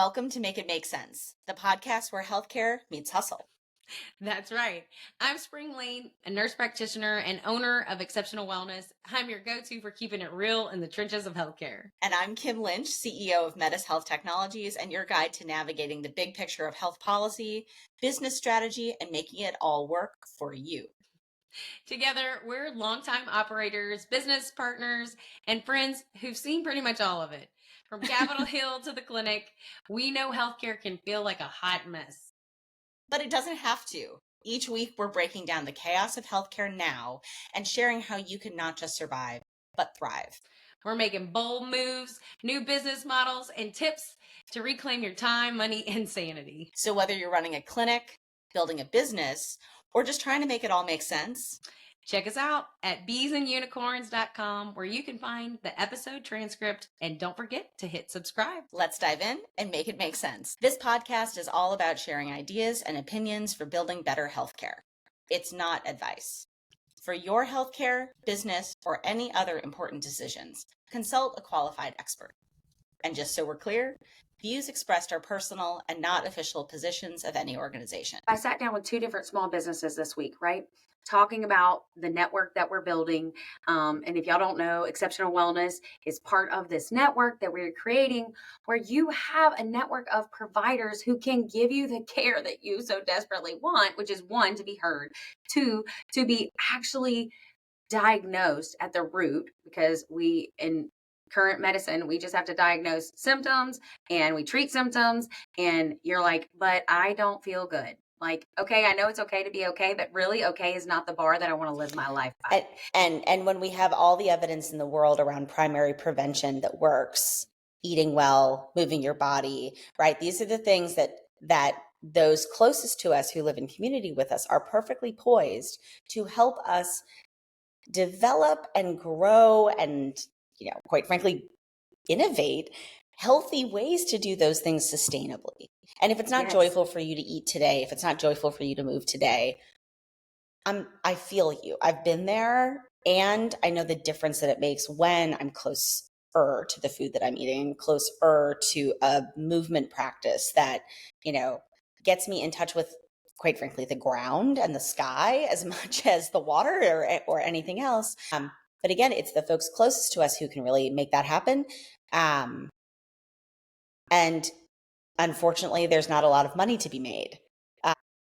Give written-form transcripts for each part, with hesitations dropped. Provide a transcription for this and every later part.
Welcome to Make It Make Sense, the podcast where healthcare meets hustle. That's right. I'm Spring Lane, a nurse practitioner and owner of Exceptional Wellness. I'm your go-to for keeping it real in the trenches of healthcare. And I'm Kim Lynch, CEO of Metis Health Technologies, and your guide to navigating the big picture of health policy, business strategy, and making it all work for you. Together, we're longtime operators, business partners, and friends who've seen pretty much all of it. From Capitol Hill to the clinic, we know healthcare can feel like a hot mess. But it doesn't have to. Each week, we're breaking down the chaos of healthcare now and sharing how you can not just survive, but thrive. We're making bold moves, new business models, and tips to reclaim your time, money, and sanity. So whether you're running a clinic, building a business, or just trying to make it all make sense, check us out at beesandunicorns.com, where you can find the episode transcript, and don't forget to hit subscribe. Let's dive in and make it make sense. This podcast is all about sharing ideas and opinions for building better healthcare. It's not advice. For your healthcare, business, or any other important decisions, consult a qualified expert. And just so we're clear, views expressed are personal and not official positions of any organization. I sat down with 2 different small businesses this week, right? Talking about the network that we're building. And if y'all don't know, Exceptional Wellness is part of this network that we're creating, where you have a network of providers who can give you the care that you so desperately want, which is 1, to be heard, 2, to be actually diagnosed at the root, because we, in current medicine, we just have to diagnose symptoms and we treat symptoms, and you're like, but I don't feel good. Like, okay, I know it's okay to be okay, but really okay is not the bar that I want to live my life by. And when we have all the evidence in the world around primary prevention that works, eating well, moving your body, right? These are the things that those closest to us who live in community with us are perfectly poised to help us develop and grow and, quite frankly, innovate healthy ways to do those things sustainably. And if it's not joyful for you to eat today, if it's not joyful for you to move today, I feel you. I've been there, and I know the difference that it makes when I'm closer to the food that I'm eating, closer to a movement practice that, gets me in touch with, quite frankly, the ground and the sky as much as the water or anything else. But again, it's the folks closest to us who can really make that happen. And unfortunately, there's not a lot of money to be made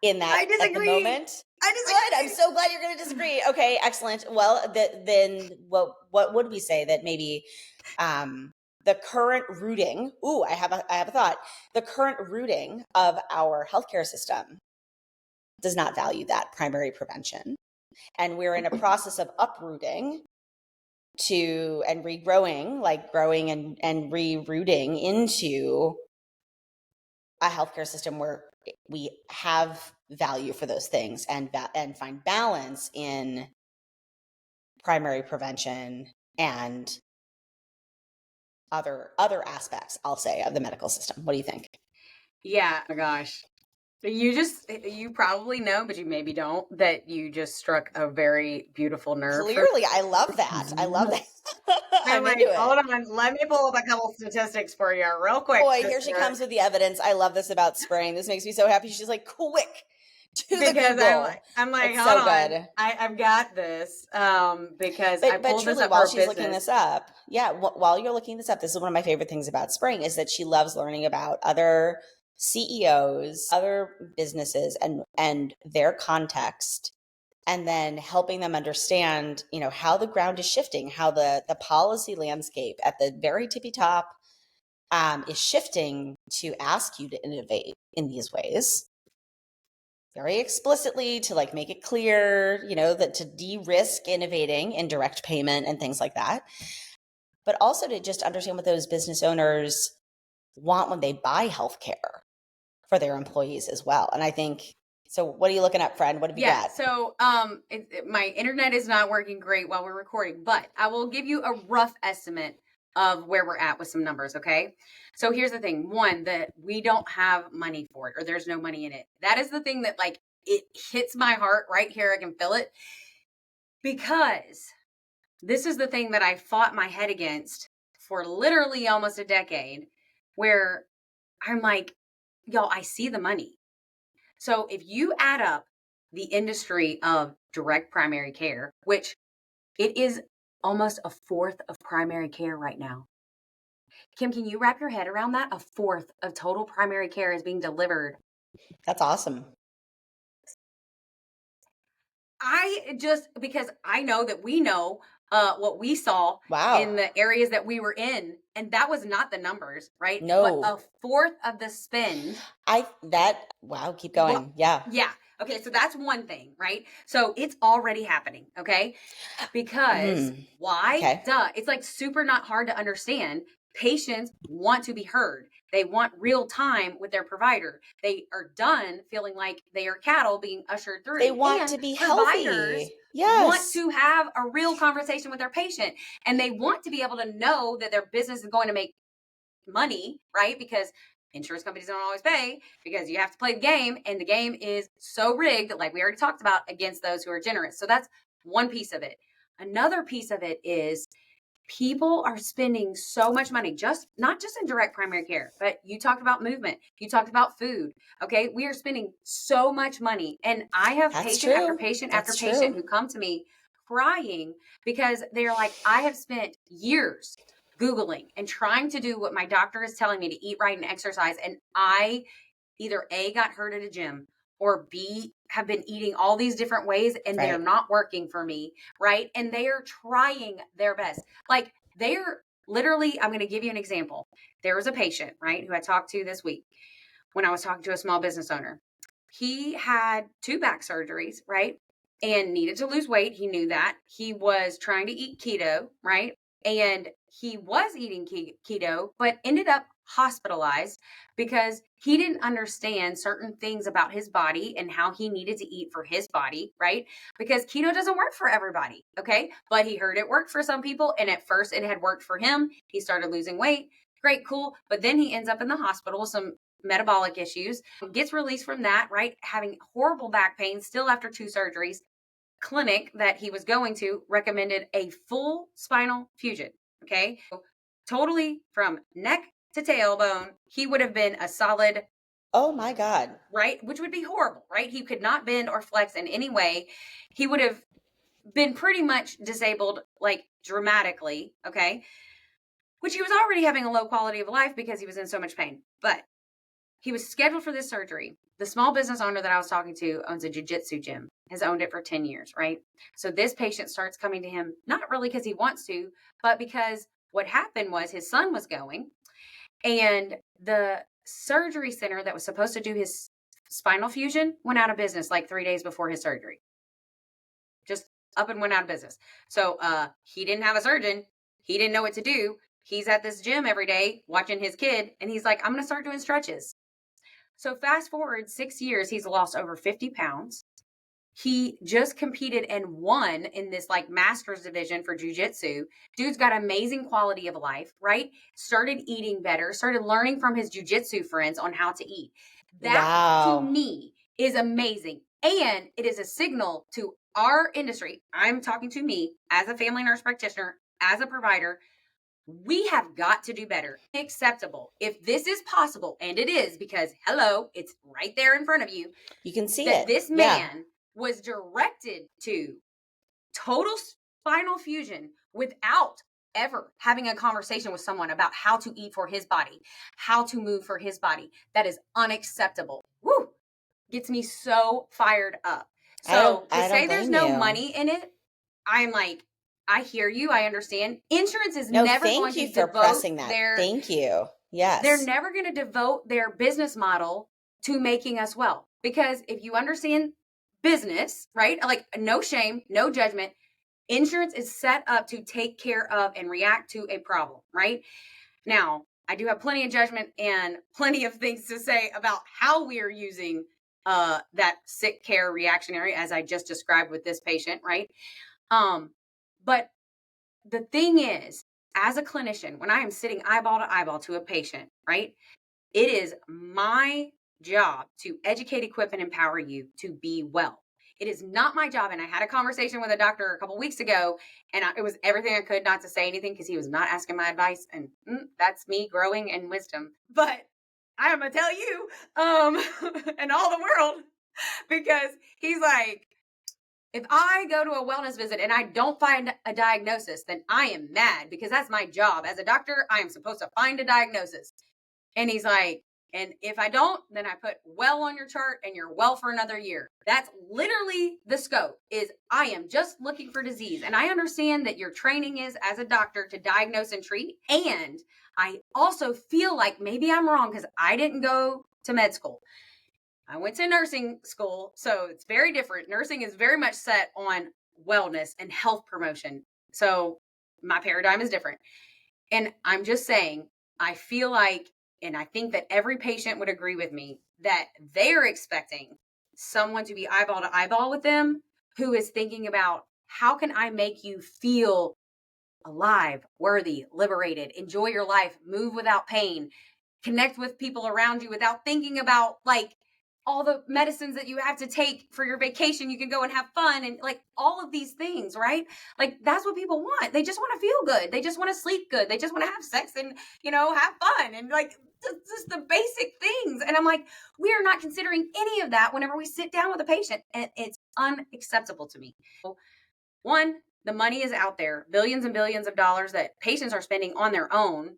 in that I disagree. At the moment. I disagree. Good. I'm so glad you're going to disagree. Okay, excellent. Well, then what would we say that maybe the current routing? Ooh, I have a thought. The current routing of our healthcare system does not value that primary prevention, and we're in a process of uprooting and regrowing, like growing and rerouting into a healthcare system where we have value for those things and find balance in primary prevention and other aspects, I'll say, of the medical system. What do you think? Yeah, oh my gosh. You probably know, but you maybe don't, that you just struck a very beautiful nerve. Clearly, I love that. I love that. I'm into it. Hold on, let me pull up a couple statistics for you real quick. Boy, here she comes with the evidence. I love this about Spring. This makes me so happy. She's like, quick to the Google. I'm like, it's hold so on. Good. I've got this because I pulled truly, this up while for she's business. looking this up, while you're looking this up, this is one of my favorite things about Spring is that she loves learning about other CEOs, other businesses, and their context, and then helping them understand, how the ground is shifting, how the policy landscape at the very tippy top is shifting to ask you to innovate in these ways. Very explicitly to make it clear, that to de-risk innovating in direct payment and things like that. But also to just understand what those business owners want when they buy healthcare for their employees as well. And I think, so what are you looking at, friend? What have you got? So my internet is not working great while we're recording, but I will give you a rough estimate of where we're at with some numbers, okay? So here's the thing. 1, that we don't have money for it, or there's no money in it. That is the thing that it hits my heart right here. I can feel it, because this is the thing that I fought my head against for literally almost a decade, where I'm like, y'all, I see the money. So if you add up the industry of direct primary care, which it is almost a fourth of primary care right now. Kim, can you wrap your head around that? A fourth of total primary care is being delivered. That's awesome. Because I know that we know what we saw Wow. in the areas that we were in, and that was not the numbers, right? No. But a fourth of the spend. Wow, keep going. Yeah. Yeah. Okay, so that's one thing, right? So it's already happening, okay? Because why? Okay. Duh. It's like super not hard to understand. Patients want to be heard. They want real time with their provider. They are done feeling like they are cattle being ushered through. They want and to be providers healthy. Yes. want to have a real conversation with their patient, and they want to be able to know that their business is going to make money, right? Because insurance companies don't always pay, because you have to play the game, and the game is so rigged, like we already talked about, against those who are generous. So that's one piece of it. Another piece of it is people are spending so much money, not just in direct primary care, but you talked about movement, you talked about food. Okay, we are spending so much money, and I have patient after patient after patient who come to me crying because they're like, I have spent years Googling and trying to do what my doctor is telling me to eat right and exercise, and I either A, got hurt at a gym, or B, have been eating all these different ways, and they're not working for me, right? And they are trying their best. Like, they're literally, I'm going to give you an example. There was a patient, right, who I talked to this week when I was talking to a small business owner. He had 2 back surgeries, right? And needed to lose weight. He knew that. He was trying to eat keto, right? And he was eating keto, but ended up hospitalized because he didn't understand certain things about his body and how he needed to eat for his body, right? Because keto doesn't work for everybody, okay? But he heard it worked for some people, and at first it had worked for him. He started losing weight. Great, cool. But then he ends up in the hospital with some metabolic issues, gets released from that, right? Having horrible back pain still after 2 surgeries. Clinic that he was going to recommended a full spinal fusion. Okay. So totally from neck to tailbone, he would have been a solid. Oh my God. Right. Which would be horrible, right? He could not bend or flex in any way. He would have been pretty much disabled, like dramatically. Okay. Which he was already having a low quality of life because he was in so much pain. But he was scheduled for this surgery. The small business owner that I was talking to owns a jiu-jitsu gym, has owned it for 10 years, right? So this patient starts coming to him, not really because he wants to, but because what happened was his son was going, and the surgery center that was supposed to do his spinal fusion went out of business like 3 days before his surgery. Just up and went out of business. So he didn't have a surgeon. He didn't know what to do. He's at this gym every day watching his kid, and he's like, I'm going to start doing stretches. So fast forward 6 years, he's lost over 50 pounds. He just competed and won in this like master's division for jujitsu. Dude's got amazing quality of life, right? Started eating better, started learning from his jujitsu friends on how to eat. That to me is amazing. And it is a signal to our industry. I'm talking to me as a family nurse practitioner, as a provider. We have got to do better. Acceptable. If this is possible, and it is, because hello, it's right there in front of you. You can see that it. This man was directed to total spinal fusion without ever having a conversation with someone about how to eat for his body, how to move for his body. That is unacceptable. Woo! Gets me so fired up. So to say there's no money in it, I'm like, I hear you. I understand. Insurance is never going to devote their. Thank you. Yes. They're never going to devote their business model to making us well. Because if you understand business, right? Like no shame, no judgment. Insurance is set up to take care of and react to a problem, right? Now, I do have plenty of judgment and plenty of things to say about how we are using that sick care reactionary, as I just described with this patient, right? But the thing is, as a clinician, when I am sitting eyeball to eyeball to a patient, right, it is my job to educate, equip, and empower you to be well. It is not my job. And I had a conversation with a doctor a couple weeks ago, and it was everything I could not to say anything because he was not asking my advice. And that's me growing in wisdom. But I'm going to tell you, and all the world, because he's like, if I go to a wellness visit and I don't find a diagnosis, then I am mad because that's my job. As a doctor, I am supposed to find a diagnosis. And he's like, and if I don't, then I put well on your chart and you're well for another year. That's literally the scope is I am just looking for disease. And I understand that your training is as a doctor to diagnose and treat. And I also feel like maybe I'm wrong because I didn't go to med school. I went to nursing school, so it's very different. Nursing is very much set on wellness and health promotion. So my paradigm is different. And I'm just saying, I feel like, and I think that every patient would agree with me, that they're expecting someone to be eyeball to eyeball with them who is thinking about how can I make you feel alive, worthy, liberated, enjoy your life, move without pain, connect with people around you without thinking about like all the medicines that you have to take for your vacation. You can go and have fun and like all of these things, right? Like that's what people want. They just want to feel good. They just want to sleep good. They just want to have sex and, have fun and like just the basic things. And I'm like, we are not considering any of that whenever we sit down with a patient, and it's unacceptable to me. One, the money is out there, billions and billions of dollars that patients are spending on their own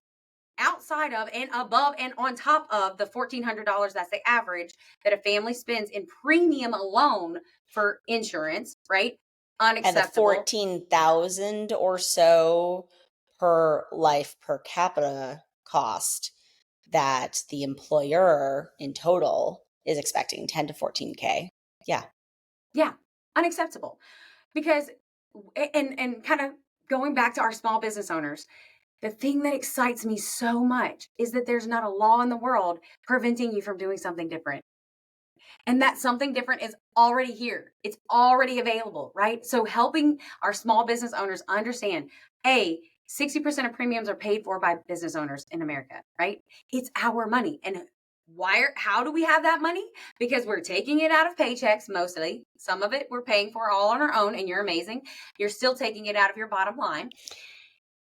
outside of and above and on top of the $1,400 that's the average that a family spends in premium alone for insurance, right? Unacceptable. And the 14,000 or so per life per capita cost that the employer in total is expecting 10 to 14K. Yeah. Yeah. Unacceptable. Because and kind of going back to our small business owners, the thing that excites me so much is that there's not a law in the world preventing you from doing something different. And that something different is already here. It's already available, right? So helping our small business owners understand, 60% of premiums are paid for by business owners in America, right? It's our money. And how do we have that money? Because we're taking it out of paychecks mostly. Some of it we're paying for all on our own, and you're amazing. You're still taking it out of your bottom line.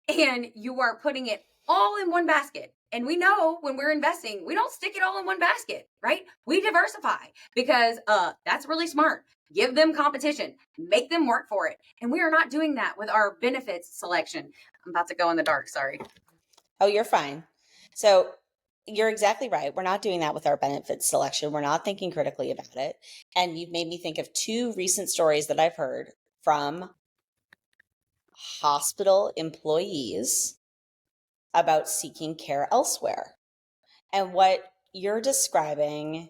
And you are putting it all in one basket. And we know when we're investing, we don't stick it all in one basket, right? We diversify because that's really smart. Give them competition, make them work for it. And we are not doing that with our benefits selection. I'm about to go in the dark, sorry. Oh, you're fine. So you're exactly right. We're not doing that with our benefits selection. We're not thinking critically about it. And you've made me think of two recent stories that I've heard from hospital employees about seeking care elsewhere. And what you're describing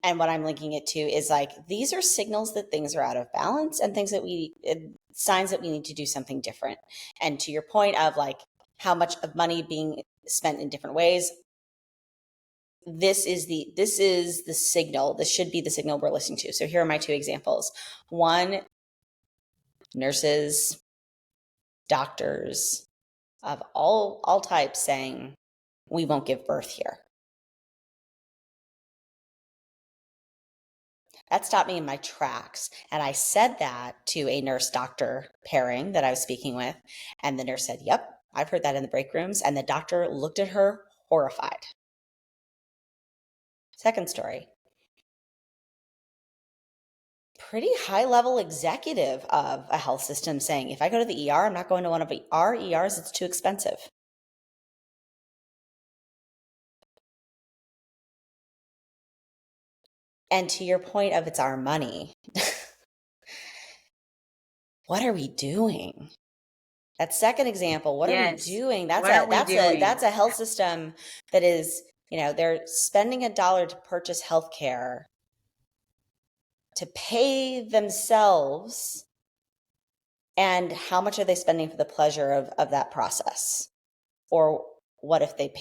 and what I'm linking it to is like, these are signals that things are out of balance and things that signs that we need to do something different. And to your point of like how much of money being spent in different ways, this is the signal. This should be the signal we're listening to. So here are my two examples. One, nurses, doctors of all types saying, we won't give birth here. That stopped me in my tracks. And I said that to a nurse doctor pairing that I was speaking with. And the nurse said, yep, I've heard that in the break rooms. And the doctor looked at her horrified. Second story. Pretty high level executive of a health system saying, if I go to the ER, I'm not going to one of our ERs, it's too expensive. And to your point of it's our money, what are we doing? That second example, what are we doing? That's a health system that is, they're spending $1 to purchase healthcare to pay themselves. And how much are they spending for the pleasure of that process? Or what if they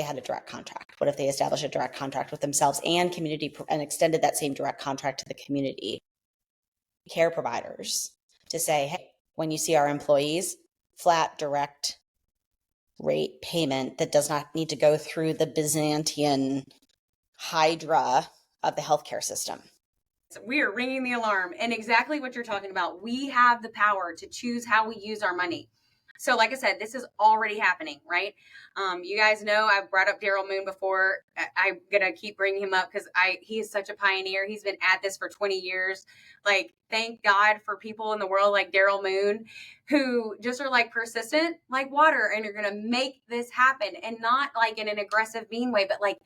had a direct contract? What if they established a direct contract with themselves and community and extended that same direct contract to the community care providers to say, hey, when you see our employees, flat direct rate payment that does not need to go through the Byzantine hydra of the healthcare system. We are ringing the alarm, and exactly what you're talking about. We have the power to choose how we use our money. So like I said, this is already happening, right? You guys know I've brought up Daryl Moon before. I'm going to keep bringing him up because he is such a pioneer. He's been at this for 20 years. Like, thank God for people in the world like Daryl Moon who just are like persistent like water and are going to make this happen, and not like in an aggressive, mean way, but like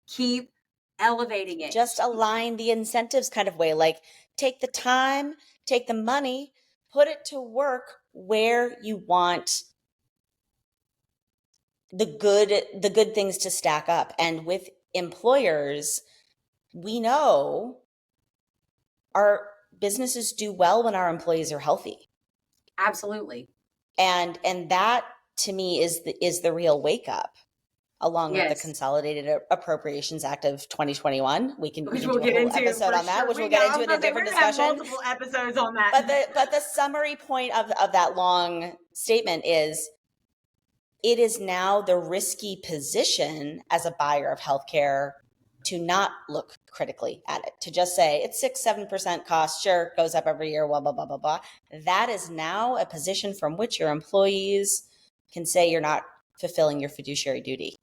keep elevating it. Just align the incentives kind of way, like take the time, take the money, put it to work where you want the good things to stack up. And with employers, we know our businesses do well when our employees are healthy. Absolutely. And that to me is the real wake up, along with the Yes. Consolidated Appropriations Act of 2021. We can do a we'll get whole into episode on that, sure. which we'll get into in a different discussion. Multiple episodes on that. But the summary point of that long statement is, it is now the risky position as a buyer of healthcare to not look critically at it, to just say it's 6-7% cost, sure, goes up every year, blah, blah, blah, blah, blah. That is now a position from which your employees can say you're not fulfilling your fiduciary duty.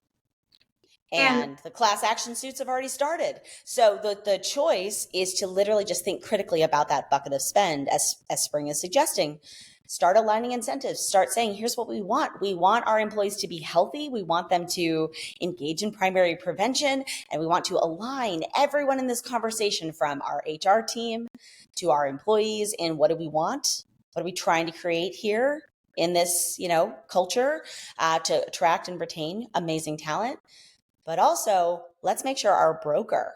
And the class action suits have already started. So the choice is to literally just think critically about that bucket of spend, as Spring is suggesting. Start aligning incentives. Start saying, here's what we want. We want our employees to be healthy. We want them to engage in primary prevention. And we want to align everyone in this conversation, from our HR team to our employees, in what do we want? What are we trying to create here in this, culture to attract and retain amazing talent? But also, let's make sure our broker,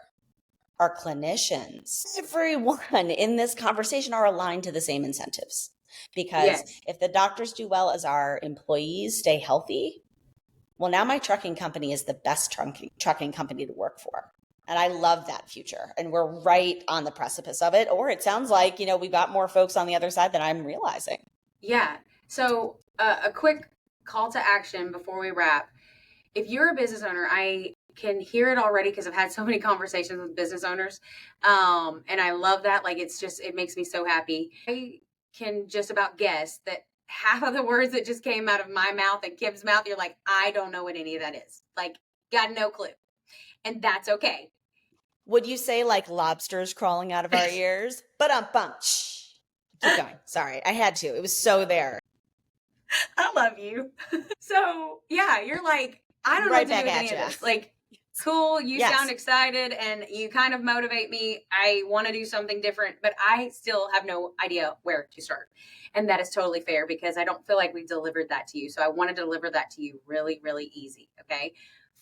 our clinicians, everyone in this conversation are aligned to the same incentives. Because if the doctors do well as our employees stay healthy, well, now my trucking company is the best trucking company to work for. And I love that future. And we're right on the precipice of it. Or it sounds like, we've got more folks on the other side than I'm realizing. Yeah. So a quick call to action before we wrap. If you're a business owner, I can hear it already because I've had so many conversations with business owners. And I love that. Like, it makes me so happy. I can just about guess that half of the words that just came out of my mouth and Kim's mouth, you're like, I don't know what any of that is. Like, got no clue. And that's okay. Would you say like lobsters crawling out of our ears? Shh. Keep going. Sorry, I had to. It was so there. I love you. So yeah, you're like, I don't know what to do with any of this. Like, cool, you sound excited and you kind of motivate me. I want to do something different, but I still have no idea where to start. And that is totally fair because I don't feel like we've delivered that to you. So I want to deliver that to you really, really easy. Okay.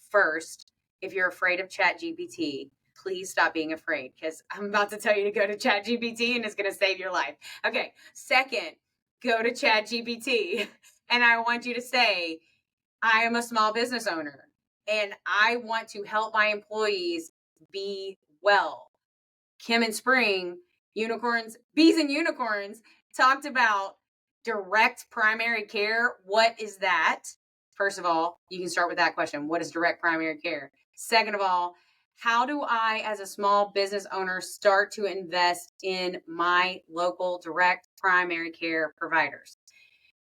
First, if you're afraid of ChatGPT, please stop being afraid, because I'm about to tell you to go to ChatGPT and it's going to save your life. Okay. Second, go to ChatGPT and I want you to say, I am a small business owner and I want to help my employees be well. Kim and Spring, unicorns, bees and unicorns, talked about direct primary care. What is that? First of all, you can start with that question. What is direct primary care? Second of all, how do I, as a small business owner, start to invest in my local direct primary care providers?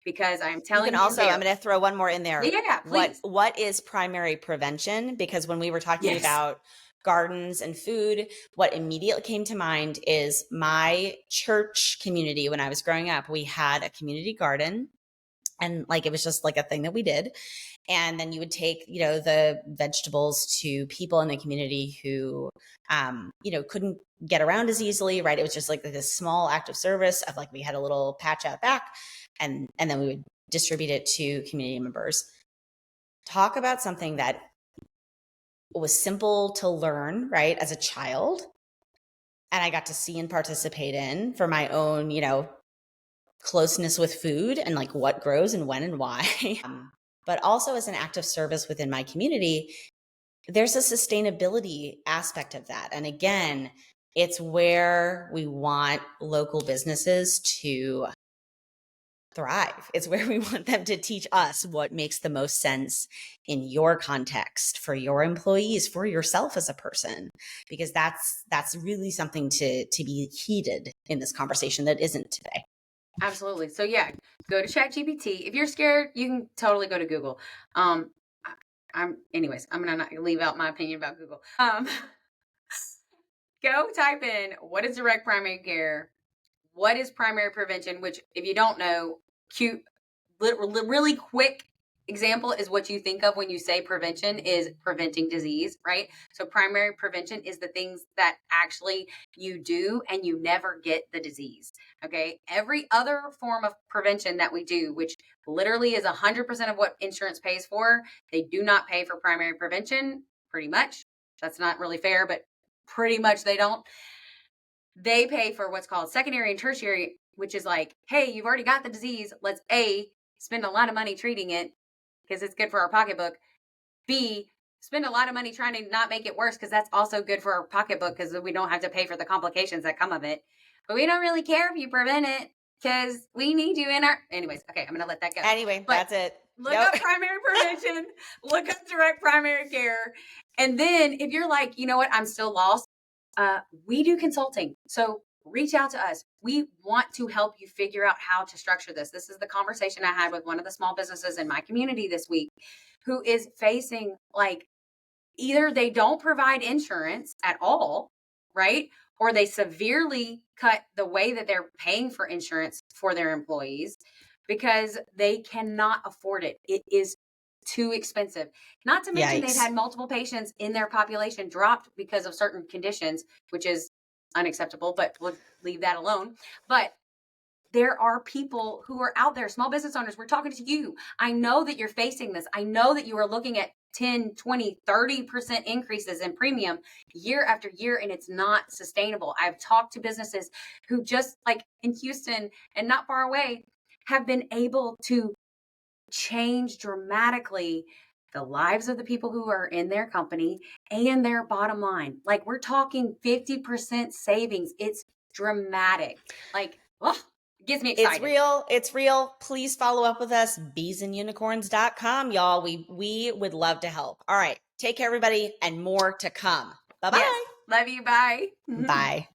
Because I'm telling you, I'm going to throw one more in there. Yeah, please. What is primary prevention? Because when we were talking about gardens and food, what immediately came to mind is my church community. When I was growing up, we had a community garden, and like it was just like a thing that we did. And then you would take, the vegetables to people in the community who, couldn't get around as easily, right? It was just like this small act of service of like, we had a little patch out back, and then we would distribute it to community members. Talk about something that was simple to learn, right, as a child. And I got to see and participate in for my own, closeness with food and like what grows and when and why. But also as an act of service within my community, there's a sustainability aspect of that. And again, it's where we want local businesses to thrive. It's where we want them to teach us what makes the most sense in your context, for your employees, for yourself as a person, because that's really something to be heeded in this conversation that isn't today. Absolutely. So yeah, go to ChatGPT. If you're scared, you can totally go to Google. Anyways, I'm gonna not leave out my opinion about Google. Go type in what is direct primary care, what is primary prevention, which if you don't know, cute, really quick example is what you think of when you say prevention is preventing disease, right? So primary prevention is the things that actually you do and you never get the disease. Okay. Every other form of prevention that we do, which literally is 100% of what insurance pays for, they do not pay for primary prevention pretty much. That's not really fair, but pretty much they don't. They pay for what's called secondary and tertiary, which is like, hey, you've already got the disease. Let's spend a lot of money treating it because it's good for our pocketbook. B, spend a lot of money trying to not make it worse because that's also good for our pocketbook because we don't have to pay for the complications that come of it. But we don't really care if you prevent it because we need you in our. Anyways, okay, I'm going to let that go. Anyway, But that's it. look up primary prevention, look up direct primary care. And then if you're like, you know what, I'm still lost, we do consulting. So reach out to us. We want to help you figure out how to structure this. This is the conversation I had with one of the small businesses in my community this week who is facing like either they don't provide insurance at all, right? Or they severely cut the way that they're paying for insurance for their employees because they cannot afford it. It is too expensive. Not to mention they've had multiple patients in their population dropped because of certain conditions, which is unacceptable, but we'll leave that alone. But there are people who are out there, small business owners, we're talking to you. I know that you're facing this. I know that you are looking at 10, 20, 30% increases in premium year after year, and it's not sustainable. I've talked to businesses who just like in Houston and not far away have been able to change dramatically the lives of the people who are in their company and their bottom line. Like we're talking 50% savings. It's dramatic. Like, it gets me excited. It's real. It's real. Please follow up with us, beesandunicorns.com, y'all. We would love to help. All right. Take care, everybody, and more to come. Bye-bye. Yes. Love you. Bye. Bye.